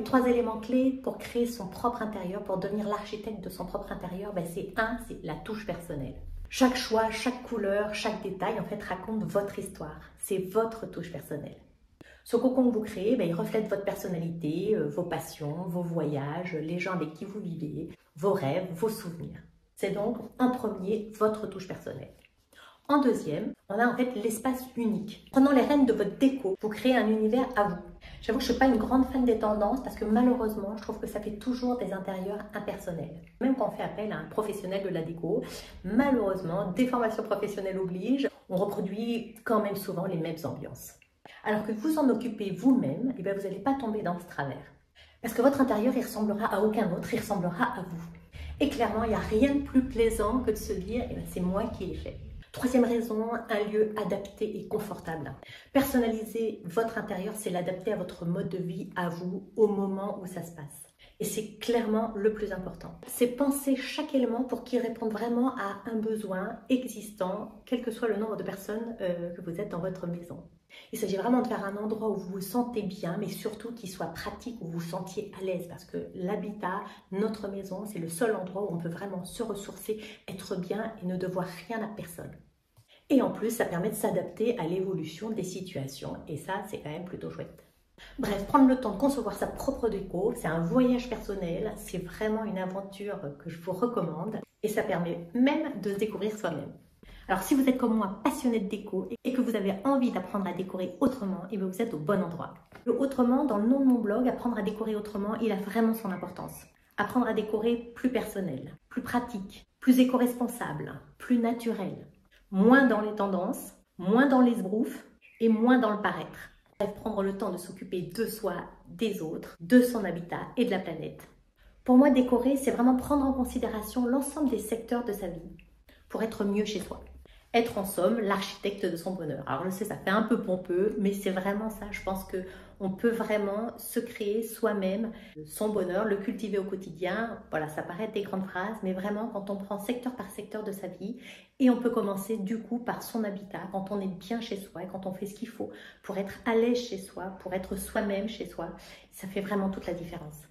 3 éléments clés pour créer son propre intérieur, pour devenir l'architecte de son propre intérieur, c'est la touche personnelle. Chaque choix, chaque couleur, chaque détail, en fait, raconte votre histoire. C'est votre touche personnelle. Ce cocon que vous créez, il reflète votre personnalité, vos passions, vos voyages, les gens avec qui vous vivez, vos rêves, vos souvenirs. C'est donc, en premier, votre touche personnelle. En deuxième, on a en fait l'espace unique. Prenant les rênes de votre déco, vous créez un univers à vous. J'avoue que je ne suis pas une grande fan des tendances parce que malheureusement, je trouve que ça fait toujours des intérieurs impersonnels. Même quand on fait appel à un professionnel de la déco, malheureusement, des formations professionnelles obligent, on reproduit quand même souvent les mêmes ambiances. Alors que vous en occupez vous-même, vous n'allez pas tomber dans ce travers. Parce que votre intérieur, il ressemblera à aucun autre, il ressemblera à vous. Et clairement, il n'y a rien de plus plaisant que de se dire « c'est moi qui l'ai fait ». Troisième raison, un lieu adapté et confortable. Personnaliser votre intérieur, c'est l'adapter à votre mode de vie, à vous, au moment où ça se passe. Et c'est clairement le plus important. C'est penser chaque élément pour qu'il réponde vraiment à un besoin existant, quel que soit le nombre de personnes que vous êtes dans votre maison. Il s'agit vraiment de faire un endroit où vous vous sentez bien, mais surtout qu'il soit pratique, où vous vous sentiez à l'aise. Parce que l'habitat, notre maison, c'est le seul endroit où on peut vraiment se ressourcer, être bien et ne devoir rien à personne. Et en plus, ça permet de s'adapter à l'évolution des situations. Et ça, c'est quand même plutôt chouette. Bref, prendre le temps de concevoir sa propre déco, c'est un voyage personnel. C'est vraiment une aventure que je vous recommande. Et ça permet même de se découvrir soi-même. Alors si vous êtes comme moi passionné de déco et que vous avez envie d'apprendre à décorer autrement, vous êtes au bon endroit. Le autrement, dans le nom de mon blog, apprendre à décorer autrement, il a vraiment son importance. Apprendre à décorer plus personnel, plus pratique, plus éco-responsable, plus naturel. Moins dans les tendances, moins dans les esbroufs et moins dans le paraître. Bref, prendre le temps de s'occuper de soi, des autres, de son habitat et de la planète. Pour moi, décorer, c'est vraiment prendre en considération l'ensemble des secteurs de sa vie pour être mieux chez soi. Être en somme l'architecte de son bonheur. Alors je sais, ça fait un peu pompeux, mais c'est vraiment ça. Je pense qu'on peut vraiment se créer soi-même son bonheur, le cultiver au quotidien. Voilà, ça paraît des grandes phrases, mais vraiment quand on prend secteur par secteur de sa vie, et on peut commencer du coup par son habitat, quand on est bien chez soi et quand on fait ce qu'il faut pour être à l'aise chez soi, pour être soi-même chez soi, ça fait vraiment toute la différence.